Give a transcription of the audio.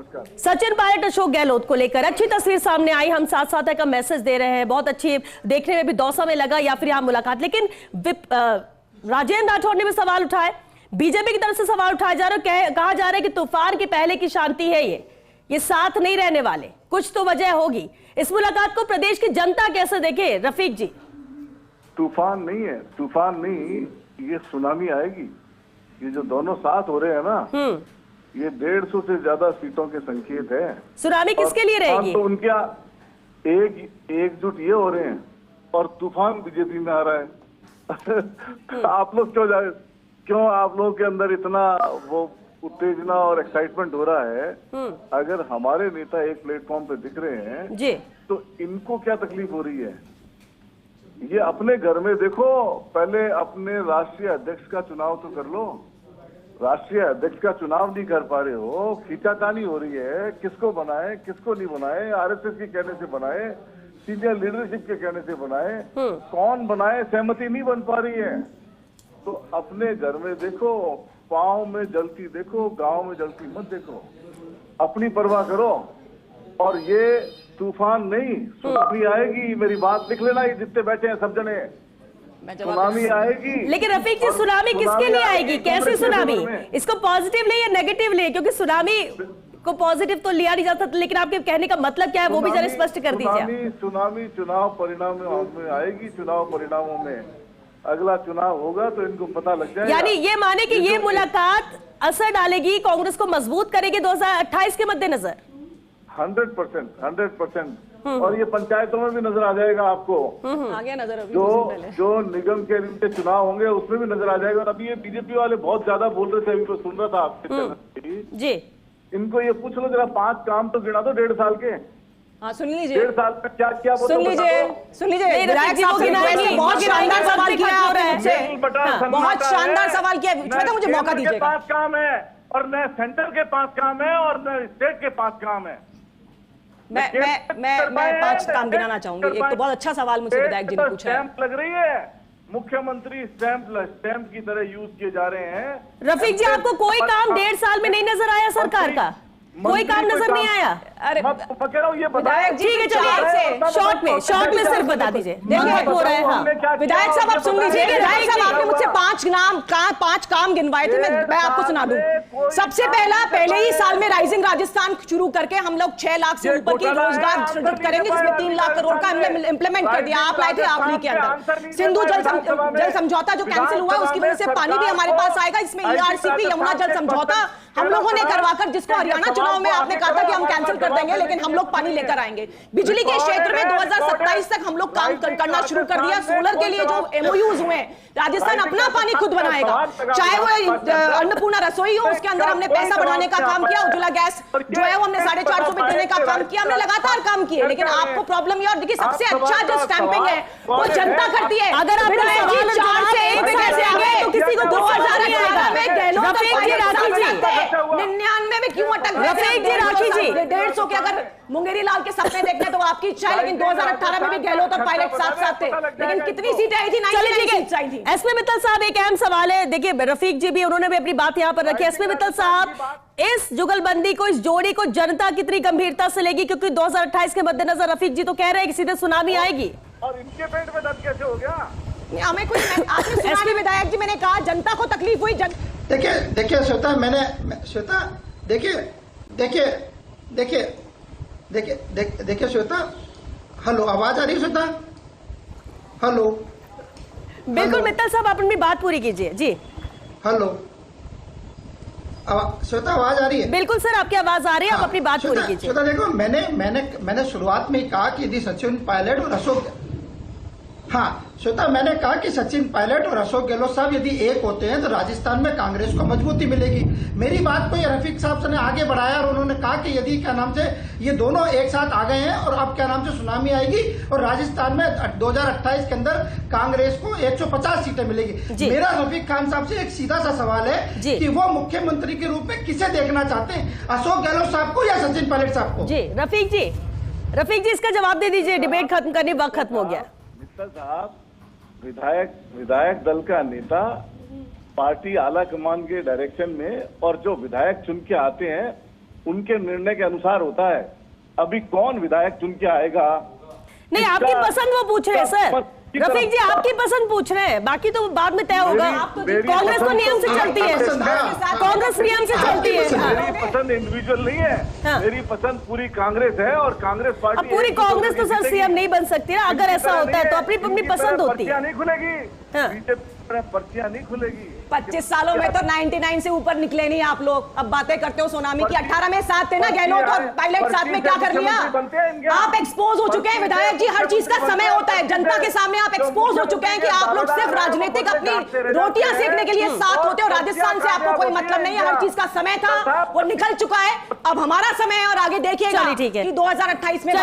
नमस्कार। सचिन पायलट अशोक गहलोत को लेकर अच्छी तस्वीर सामने आई, हम साथ साथ का मैसेज दे रहे हैं, बहुत अच्छी, देखने में भी दौसा में लगा या फिर यहाँ मुलाकात। लेकिन राजेंद्र राठौड़ ने भी सवाल उठाए, बीजेपी की तरफ से सवाल उठाया जा रहा है, कहा जा रहा है कि तूफान के पहले की शांति है ये साथ नहीं रहने वाले, कुछ तो वजह होगी। इस मुलाकात को प्रदेश की जनता कैसे देखे रफीक जी? तूफान नहीं है, तूफान नहीं, ये सुनामी आएगी। ये जो दोनों साथ हो रहे हैं ना, ये 150 से ज्यादा सीटों के संकेत है। सुनामी किसके लिए रहेगी? तो उनके एकजुट ये हो रहे हैं और तूफान बीजेपी में आ रहा है। आप लोग क्यों आप लोगों के अंदर इतना वो उत्तेजना और एक्साइटमेंट हो रहा है? अगर हमारे नेता एक प्लेटफॉर्म पे दिख रहे हैं जी, तो इनको क्या तकलीफ हो रही है? ये अपने घर में देखो, पहले अपने राष्ट्रीय अध्यक्ष का चुनाव तो कर लो। राष्ट्रीय अध्यक्ष का चुनाव नहीं कर पा रहे हो, खींचातानी हो रही है, किसको बनाए किसको नहीं बनाए, आरएसएस के कहने से बनाए, सीनियर लीडरशिप के कहने से बनाए, कौन बनाए, सहमति नहीं बन पा रही है। तो अपने घर में देखो, पांव में जलती देखो, गांव में जलती मत देखो, अपनी परवाह करो। और ये तूफान नहीं, सुनामी आएगी। मेरी बात लिख लेना, ये जितने बैठे हैं सब जने, सुनामी आएगी। लेकिन रफीक जी, सुनामी किसके लिए आएगी? कैसी सुनामी? इसको पॉजिटिव ले या नेगेटिव ले? क्योंकि सुनामी को पॉजिटिव तो लिया नहीं जाता, लेकिन आपके कहने का मतलब क्या है वो भी जरा स्पष्ट कर दीजिए। सुनामी चुनाव परिणामों में आएगी। चुनाव परिणामों में अगला चुनाव होगा तो इनको पता लग जाएगा। यानी ये माने कि ये मुलाकात असर डालेगी, कांग्रेस को मजबूत करेगी 2028 के मद्देनजर? 100%। और ये पंचायतों में भी नजर आ जाएगा आपको। आ गया नजर अभी जो निगम के नीचे चुनाव होंगे उसमें भी नजर आ जाएगा। और अभी ये बीजेपी वाले बहुत ज्यादा बोल रहे थे, अभी तो सुन रहा था आपके चैनल जी। इनको ये पूछ लो जरा, 5 काम तो गिना दो 1.5 साल के। हाँ, सुन लीजिए 1.5 साल में क्या क्या सुन लीजिए विधायक साहब ने बहुत शानदार सवाल किया है, बहुत शानदार सवाल किया है। मुझे मौका दीजिए। 5 काम है और न सेंटर के 5 काम है और न स्टेट के 5 काम है। मैं 5 काम गिनाना चाहूंगी। एक तो बहुत अच्छा सवाल मुझे विधायक जी ने पूछा है। स्टैंप लग रही है, मुख्यमंत्री स्टैंप की तरह यूज किए जा रहे हैं। रफीक जी, आपको कोई काम 1.5 साल में नहीं नजर आया? सरकार का कोई काम नजर नहीं आया? अरे ये विधायक जी, ठीक है, चलिए शॉर्ट में सिर्फ बता दीजिए, देखिए हो रहा है। हाँ, विधायक साहब आप सुन लीजिए। विधायक साहब, आपने मुझसे 5 काम गिनवाए थे, मैं आपको सुना दूं। सबसे पहले ही साल में राइजिंग राजस्थान शुरू करके हम लोग 6 लाख से ऊपर की रोजगार सृजित करेंगे, जिसमें 3 लाख करोड़ का इंप्लीमेंट कर दिया। आप लाए थे आखिरी के अंदर। सिंधु जल समझौता जो कैंसिल हुआ, उसकी वजह से पानी भी हमारे पास आएगा। इसमें ERCP यमुना जल समझौता हम लोगों ने करवाकर, जिसको हरियाणा चुनाव में आपने कहा था कि हम कैंसिल कर देंगे, लेकिन हम लोग पानी लेकर आएंगे। बिजली के क्षेत्र में 2027 तक हम लोग काम करना शुरू कर दिया। सोलर के लिए जो MOUs हुए, राजस्थान अपना पानी खुद बनाएगा, चाहे वो अन्नपूर्णा रसोई हो, उसके अंदर हमने पैसा बढ़ाने का काम किया। उज्ज्वला गैस जो है वो हमने 450 में देने का काम किया। हमने लगातार काम किए, लेकिन आपको प्रॉब्लम ये, और देखिए सबसे अच्छा जो स्टैंपिंग है वो जनता करती है। अगर आप 4 से 1 पे कैसे आगे, तो किसी को 2018 में गहलोत 99 में क्यों अटक गए? रफीक जी, राखी जी, 150 के अगर मुंगेरी लाल के सपने देखने तो आपकी इच्छा है, लेकिन 2018 में भी गहलोत और पायलट साथ थे, लेकिन कितनी सीटें आई थी? 99 सीट्स आई थी। एसपी मित्तल साहब, एक अहम सवाल है, देखिए रफीक जी भी उन्होंने भी अपनी बात यहां पर रखी। एसपी मित्तल साहब, इस जुगलबंदी को, इस जोड़ी को जनता कितनी गंभीरता से लेगी? क्योंकि 2028 के मद्देनजर रफीक जी तो कह रहे हैं कि सीधे सुनामी आएगी। और इनके पेट में दर्द कैसे हो गया? हमें कुछ आपने सुना भी विधायक जी, मैंने कहा जनता को तकलीफ हुई। देखिए श्वेता, देखिए श्वेता, हेलो, आवाज आ रही है श्वेता? हेलो, बिल्कुल मित्तल साहब, आप अपनी बात पूरी कीजिए जी। हेलो श्वेता, आवाज आ रही है? बिल्कुल सर, आपकी आवाज आ रही है, आप अपनी बात पूरी कीजिए। श्वेता देखो, मैंने शुरुआत में ही कहा कि यदि सचिन पायलट और अशोक, हाँ श्वेता, मैंने कहा कि सचिन पायलट और अशोक गहलोत साहब यदि एक होते हैं तो राजस्थान में कांग्रेस को मजबूती मिलेगी। मेरी बात को ये रफीक साहब ने आगे बढ़ाया और उन्होंने कहा कि यदि क्या नाम से ये दोनों एक साथ आ गए हैं और अब क्या नाम से सुनामी आएगी और राजस्थान में 2028 के अंदर कांग्रेस को 150 सीटें मिलेगी। मेरा रफीक खान साहब से एक सीधा सा सवाल है कि वो मुख्यमंत्री के रूप में किसे देखना चाहते हैं, अशोक गहलोत साहब को या सचिन पायलट साहब को? जी रफीक जी इसका जवाब दे दीजिए, डिबेट खत्म करने वक्त खत्म हो गया। साहब, विधायक दल का नेता पार्टी आला कमान के डायरेक्शन में, और जो विधायक चुन के आते हैं उनके निर्णय के अनुसार होता है। अभी कौन विधायक चुन के आएगा, नहीं आपकी पसंद वो पूछ रहे हैं सर, रफीक जी आपकी पसंद पूछ रहे हैं, बाकी तो बाद में तय होगा। कांग्रेस तो नियम से चलती है, कांग्रेस नियम से चलती है। मेरी पसंद इंडिविजुअल नहीं है, मेरी पसंद पूरी कांग्रेस है और कांग्रेस पार्टी। अब पूरी कांग्रेस तो सर सीएम नहीं बन सकती ना, अगर ऐसा होता है तो अपनी अपनी पसंद होती है। नहीं खुलेगी, बीजेपी पर्चियां नहीं खुलेगी। 25 सालों में तो 99 से ऊपर निकले नहीं आप लोग। अब बातें करते हो सोनामी की, 18 में साथ थे ना गहलोत और पायलट, साथ में क्या कर लिया? आप एक्सपोज हो चुके हैं विधायक जी, हर चीज का समय होता है। जनता के सामने आप एक्सपोज हो चुके हैं कि आप लोग सिर्फ राजनीतिक अपनी रोटियां सेकने के लिए साथ होते हो। राजस्थान से आपको कोई मतलब नहीं है, हर चीज का समय था, वो निकल चुका है। अब हमारा समय है और आगे देखिएगा कि 2028 में